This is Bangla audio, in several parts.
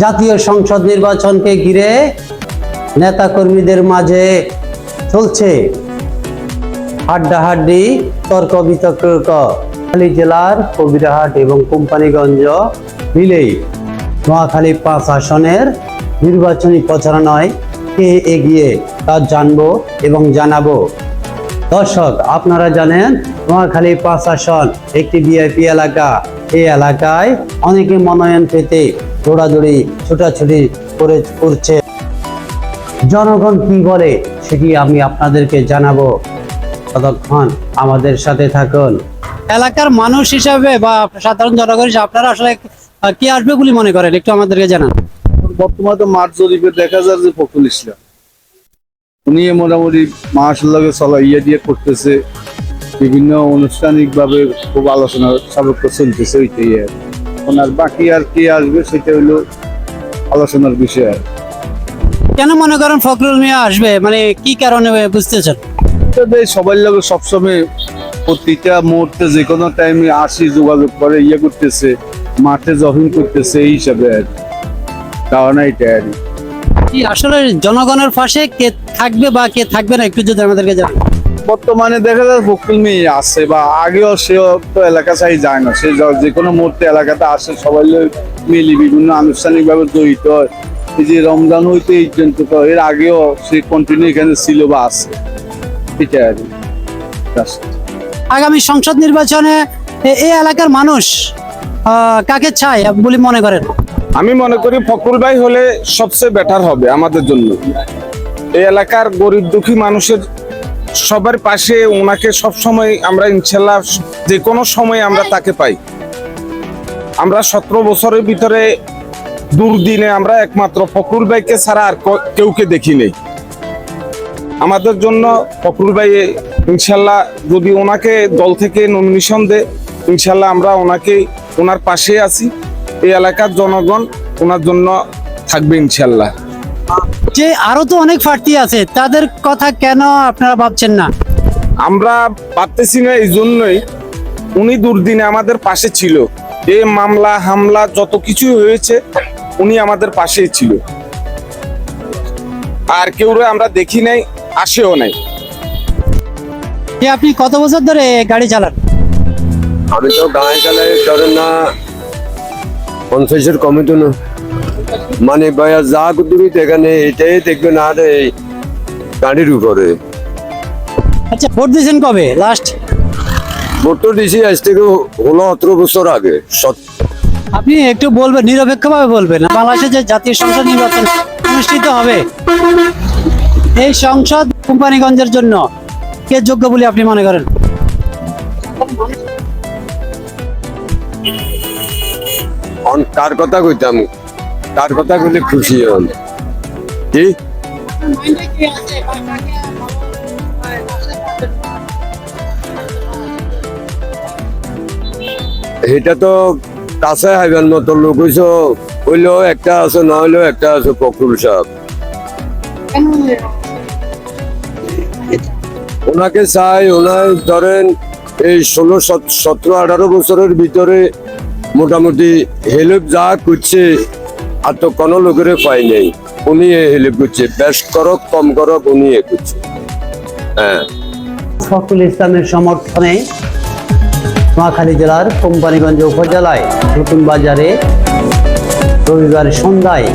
জাতীয় সংসদ নির্বাচনকে ঘিরে নেতাকর্মীদের মাঝে চলছে হাড্ডাহাড্ডি তর্ক বিতর্ক। নোয়াখালী জেলার কবিরহাট এবং কোম্পানীগঞ্জ মিলেই নোয়াখালী 5 আসনের নির্বাচনী প্রচারণায় কে এগিয়ে তা জানবো এবং জানাবো। দর্শক, আপনারা জানেন নোয়াখালী 5 আসন একটি ভিআইপি এলাকা। এই এলাকায় অনেকে মনোনয়ন পেতে দৌড়াদৌড়ি ছোটাছুটি করছে। জনগণ কি বলে সেটি আমি আপনাদেরকে জানাবো, ততক্ষণ আমাদের সাথে থাকুন। এলাকার মানুষ হিসাবে বা সাধারণ জনগণ হিসেবে আপনারা আসলে কি আসবে বলে মনে করেন, একটু আমাদেরকে জানান। বর্তমানে মাঠ জরিপে দেখা যায় যে ফখরুল ইসলাম উনি মোটামুটি মাসাল্লাহকে ইয়ে দিয়ে করতেছে, বিভিন্ন আনুষ্ঠানিক ভাবে খুব আলোচনা সাপেক্ষ চলতেছে। ওইটাই আর ওনার বাকি আর কি আসবে সেটা হলো আলোচনার বিষয়। কেন মনে করেন ফখরুল মিয়া আসবে, মানে কি কারণে বুঝতেছেন? সবাই লোক সবসময় প্রতিটা মুহূর্তে যে কোনো টাইমে আসি, যোগাযোগ করে, ইয়ে করতেছে, মাঠে জহিং করতেছে, এই হিসাবে আর কারণ এইটা আর আসলে জনগণের পাশে কে থাকবে বা কে থাকবে না একটু যদি আমাদেরকে জানান। বর্তমানে দেখা যায় ফখরুল মিয়া আছে, বা আগেও সেও তো এলাকা চাই যায় না, সে যে কোনো মুহূর্তে এলাকাতে আসে, সবাই মিলি বিভিন্ন আনুষ্ঠানিক ভাবে জড়িত হয়। এই যে রমজান হইতে এই পর্যন্ত এর আগেও সে কন্টিনিউ এখানে ছিল বা আছে, এটা আর আগামী সংসদ নির্বাচনে এই এলাকার মানুষ কাকে চায় বলে মনে করেন? আমি মনে করি ফখরুল ভাই হলে সবচেয়ে বেটার হবে আমাদের জন্য। এই এলাকার গরিব দুঃখী মানুষের সবার পাশে ওনাকে সব সময় আমরা ইনশাল্লাহ যে কোনো সময় আমরা তাকে পাই। আমরা 17 বছরের ভিতরে দুর্দিনে আমরা একমাত্র ফখরুল ভাইকে ছাড়া আর কেউকে দেখি নেই। আমাদের জন্য ফখরুল ভাই ইনশাল্লাহ যদি ওনাকে দল থেকে নমিনেশন দেয়, ইনশাল্লাহ আমরা ওনার পাশে আছি। এই এলাকার জনগণ ওনার জন্য থাকবে ইনশাল্লাহ। যে আরো তো অনেক প্রার্থী আছে, তাদের কথা কেন আপনারা ভাবছেন না? আমরা পারতেছি না এই জন্যই, উনি দুর্দিনে আমাদের পাশে ছিল। এই মামলা হামলা যত কিছু হয়েছে উনি আমাদের পাশেই ছিল, আর কেউ আমরা দেখি নাই, আসেও নাই। আপনি কত বছর ধরে গাড়ি চালান? আমি তো গাড়ি চালাই ধরেন না 50-এর কমে তো না, মানে ভাইয়া যা তুমি এখানে এটাই দেখবেন, আর এই গাড়ির উপরে। আচ্ছা, ভোট দিয়েছেন কবে লাস্ট? ভোট তো দিয়েছি আজ থেকে হলো 17 বছর আগে। আপনি একটু বলবেন, নিরপেক্ষভাবে বলবেন, বাংলাদেশে যে জাতীয় সংসদ নির্বাচন অনুষ্ঠিত হবে, এই সংসদ কোম্পানীগঞ্জের জন্য কে যোগ্য বলে আপনি মনে করেন? কার কথা কইতাম, কার কথা কইলে খুশি হন? কি এটা তো কাছে হাইবেন মতো লোক হইলেও একটা আছে, না হইলেও একটা আছে ফখরুল সাহেব। ওনাকে চাই, ওনার ধরেন এই 16-17-18 বছরের ভিতরে মোটামুটি হেল্প যা করছে আর তো কোনো লোকের পাই নেই। উনি হেল্প করছে, বেশ করক কম করক উনি করছে। হ্যাঁ, ফখরুল ইসলামের সমর্থনে নোয়াখালী জেলার কোম্পানীগঞ্জ উপজেলায় নতুন বাজারে রবিবার সন্ধ্যায়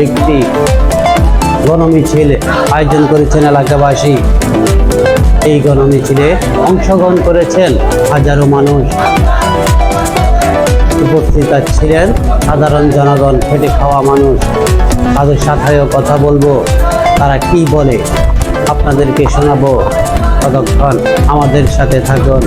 একটি গণমিছিল আয়োজন করেছেন এলাকাবাসী। এই গণমিছিলে অংশগ্রহণ করেছেন হাজারো মানুষ। উপস্থিত ছিলেন সাধারণ জনগণ, খেটে খাওয়া মানুষ। তাদের সাথেও কথা বলবো, তারা কি বলে আপনাদেরকে শোনাবো, ততক্ষণ আমাদের সাথে থাকুন।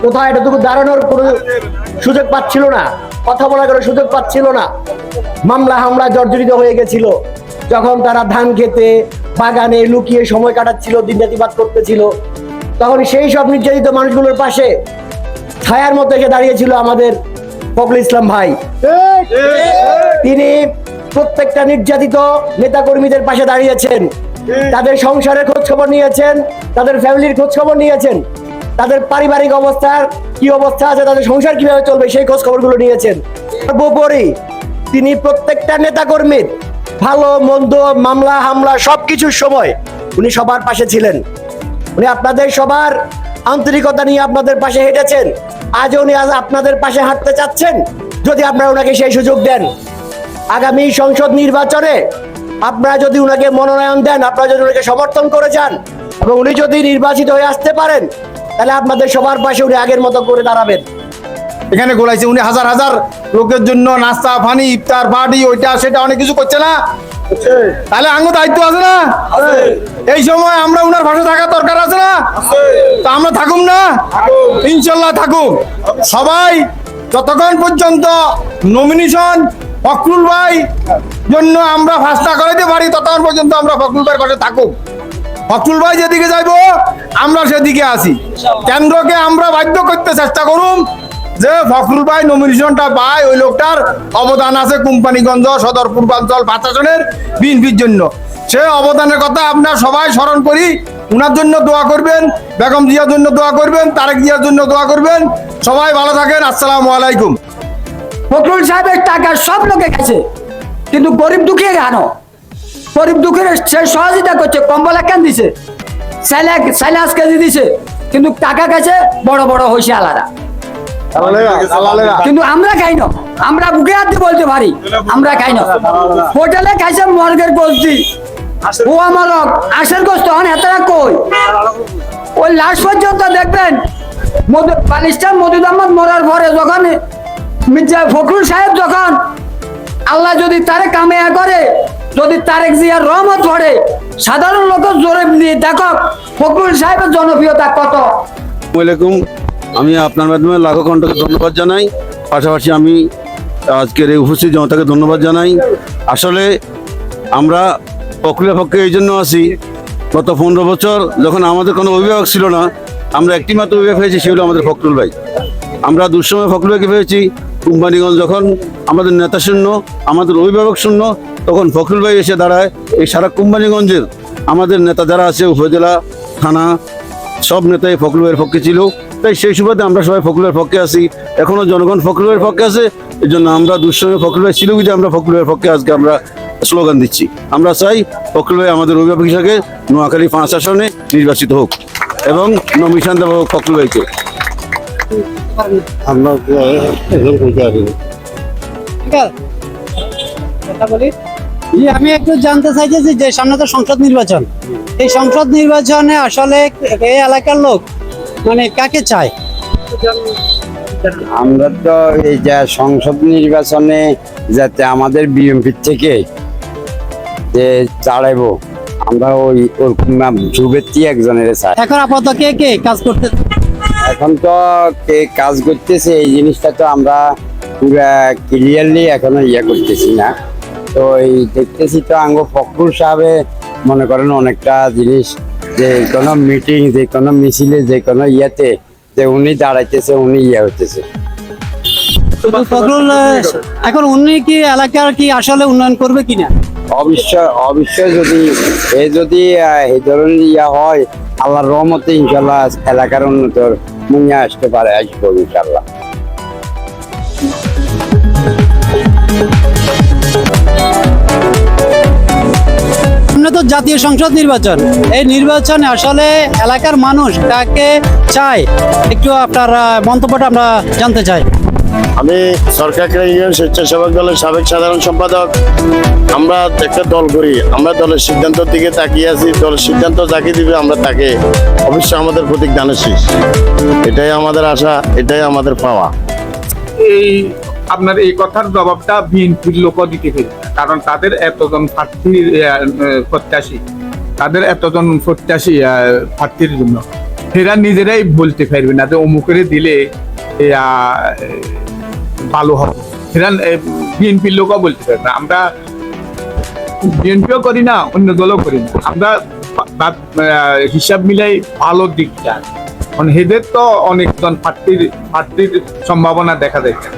কোথাও এতটুকু দাঁড়ানোর কোনো সুযোগ পাচ্ছিল না, কথা বলার কোনো সুযোগ পাচ্ছিল না। মামলা হামলা জর্জরিত হয়ে গেছিল। যখন তারা ধান খেতে বাগানে লুকিয়ে সময় কাটাচ্ছিল, দিনরাতিবাদ করতেছিল, তখন সেই সব নির্যাতিত মানুষগুলোর পাশে ছায়ার মতো এসে দাঁড়িয়েছিল আমাদের ফখরুল ইসলাম ভাই। তিনি প্রত্যেকটা নির্যাতিত নেতাকর্মীদের পাশে দাঁড়িয়েছেন, তাদের সংসারের খোঁজ খবর নিয়েছেন, তাদের ফ্যামিলির খোঁজ খবর নিয়েছেন, তাদের পারিবারিক অবস্থার কি অবস্থা আছে, তাদের সংসার কিভাবে চলবে সেই খোঁজ খবরগুলো নিয়েছেন। সর্বোপরি তিনি প্রত্যেকটা নেতাকর্মীর ভালো মন্দ মামলা হামলা সবকিছুর সময় উনি সবার পাশে ছিলেন। উনি আপনাদের সবার আন্তরিকতা নিয়ে আপনাদের পাশে হেঁটেছেন। আজ উনি আপনাদের পাশে হাঁটতে চাচ্ছেন যদি আপনারা ওনাকে সেই সুযোগ দেন। আগামী সংসদ নির্বাচনে আপনারা যদি উনাকে মনোনয়ন দেন, আপনারা যদি উনাকে সমর্থন করে যান এবং উনি যদি নির্বাচিত হয়ে আসতে পারেন, তাহলে আপনাদের সবার পাশে উনি আগের মতো করে দাঁড়াবেন। এখানে গোলাইছে উনি হাজার হাজার লোকের জন্য নাস্তা পানি ইফতার পার্টি ওইটা সেটা অনেক কিছু করছে না, তাহলে আঙ্গ দায়িত্ব আছে না? এই সময় আমরা উনার পাশে থাকার দরকার আছে না? তা আমরা থাকুম না, ইনশাল্লাহ থাকুম সবাই। যতক্ষণ পর্যন্ত নমিনেশন ফখরুল ভাই জন্য আমরা ফাস্টা করাইতে পারি, ততক্ষণ পর্যন্ত আমরা ফখরুল ভাইয়ের পাশে থাকুক। ফখরুল ভাই যেদিকে যাইবো আমরা সেদিকে আসি। কেন্দ্রকে আমরা বাধ্য করতে চেষ্টা করুম যে ফখরুল ভাই নমিনেশনটা পায়, ওই লোকটার অবদান আছে কোম্পানিগঞ্জ সদর পূর্বাঞ্চল প্রশাসনের বিএনপির জন্য। সে অবদানের কথা আপনার সবাই স্মরণ করি। উনার জন্য দোয়া করবেন, বেগম জিয়ার জন্য দোয়া করবেন, তারেক জিয়ার জন্য দোয়া করবেন। সবাই ভালো থাকেন, আসসালামু আলাইকুম। ফখরুল সাহেবের টাকা সব লোকে গেছে, কিন্তু গরিব দুঃখী কেন? গরিব দুঃখীর সে সহযোগিতা করছে, কম্বল কেন দিছে, সাইলে আজকে দিছে, কিন্তু টাকা গেছে বড় বড় হয়েছে আলাদা। কিন্তু আমরা খাই না, আমরা বুকে হাত দিয়ে বলতে পারি আমরা খাই না। হোটেলে খাইছে মর্গের গোস্তি, ও আমার আশের গোস্ত হন এতটা কই। ওই লাস্ট পর্যন্ত দেখবেন বালিস্টার মদুদ আহমদ মরার পরে যখন মির্জা ফখরুল সাহেব যখন আল্লাহ যদি তারে কামিয়া করে, যদি তারেক জিয়ার রহমত পড়ে, সাধারণ লোক জোরে দিয়ে দেখো ফখরুল সাহেবের জনপ্রিয়তা কত। আসসালামাইকুম, আমি আপনার মাধ্যমে লাখো কণ্ঠকে ধন্যবাদ জানাই। পাশাপাশি আমি আজকের এই উপস্থিত জনতাকে ধন্যবাদ জানাই। আসলে আমরা ফখরুলের পক্ষে এই জন্য আছি, গত 15 বছর যখন আমাদের কোনো অভিভাবক ছিল না, আমরা একটি মাত্র অভিভাবক পেয়েছি, সে হলো আমাদের ফখরুল ভাই। আমরা দুঃসময় ফখরুল ভাইকে পেয়েছি। কোম্পানিগঞ্জ যখন আমাদের নেতা শূন্য, আমাদের অভিভাবক শূন্য, তখন ফখরুল ভাই এসে দাঁড়ায়। এই সারা কোম্পানিগঞ্জের আমাদের নেতা যারা আছে, উপজেলা থানা সব নেতাই ফখরুল ভাইয়ের পক্ষে ছিল। তাই সেই সুবাদে আমরা সবাই ফখরুলের পক্ষে আছি। এখনো জনগণ ফখরুলের পক্ষে আছে। এই জন্য আমরা দুঃসময় ফখরুল ভাই ছিল বিধে আমরা ফখরুলের পক্ষে আজকে আমরা স্লোগান দিচ্ছি। আমরা চাই ফখরুল ভাই আমাদের অভিভাবক হিসাবে নোয়াখালী 5 আসনে নির্বাচিত হোক এবং নমিনেশন দেওয়া হোক ফখরুল ভাইকে। আমি একটু জানতে চাইছি যে সামনে তো সংসদ নির্বাচন, এই সংসদ নির্বাচনে আসলে এই এলাকার লোক মানে কাকে চায়? আমরা তো এই যে সংসদ নির্বাচনে যাতে আমাদের বিএনপি থেকে যে দাঁড়াইবো, আমরা ওরকম যুবতী একজনের চাই। এখন আপাতত কে কে কাজ করতে? এখন তো কে কাজ করতেছে এই জিনিসটা তো আমরা পুরা ক্লিয়ারলি এখনো করতেছি না। তো এই দেখতেছি তো আঙ্গ ফখরুল সাহেবে মনে করেন অনেকটা জিনিস, যে কোনো মিটিং, যে কোনো মিছিলে, যে কোনো ইয়েতে যে উনি দাঁড়াইতেছে, উনি হইতেছে। ফখরুল এখন উনি কি এলাকার কি আসলে উন্নয়ন করবে কিনা? অবশ্যই যদি এই ধরনের হয়, আল্লাহর রহমতে ইনশাল্লাহ এলাকার উন্নতর মুঙে আসতে পারে, আসবো ইনশাল্লাহ। তো জাতীয় সংসদ নির্বাচন, এই নির্বাচনে আসলে এলাকার মানুষ কাকে চায়, একটু আপনার মন্তব্যটা আমরা জানতে চাই। আমি সরকার ইউনিয়ন স্বেচ্ছাসেবক দলের সাবেক সাধারণ সম্পাদক। আমরা একটা দল করি, আমরা দলের সিদ্ধান্তের দিকে তাকিয়ে আছি। দলের সিদ্ধান্ত যাকে দিবে আমরা তাকে অবশ্যই আমাদের প্রতীক দানের শীষ, এটাই আমাদের আশা, এটাই আমাদের পাওয়া। এই আপনার এই কথার জবাবটা বিএনপির লোকও দিতে পারে, কারণ তাদের এতজন প্রার্থীর প্রত্যাশী, তাদের এতজন প্রত্যাশী প্রার্থীর জন্য। এরা নিজেরাই বলতে পারবে না যে অমুকের দিলে ভালো হবে। এরা বিএনপির লোকও বলতে পারবে না। আমরা বিএনপিও করি না, অন্য দলও করি না, আমরা হিসাব মিলাই ভালো দিকটা। কারণ এদের তো অনেকজন প্রার্থীর সম্ভাবনা দেখা যাচ্ছে।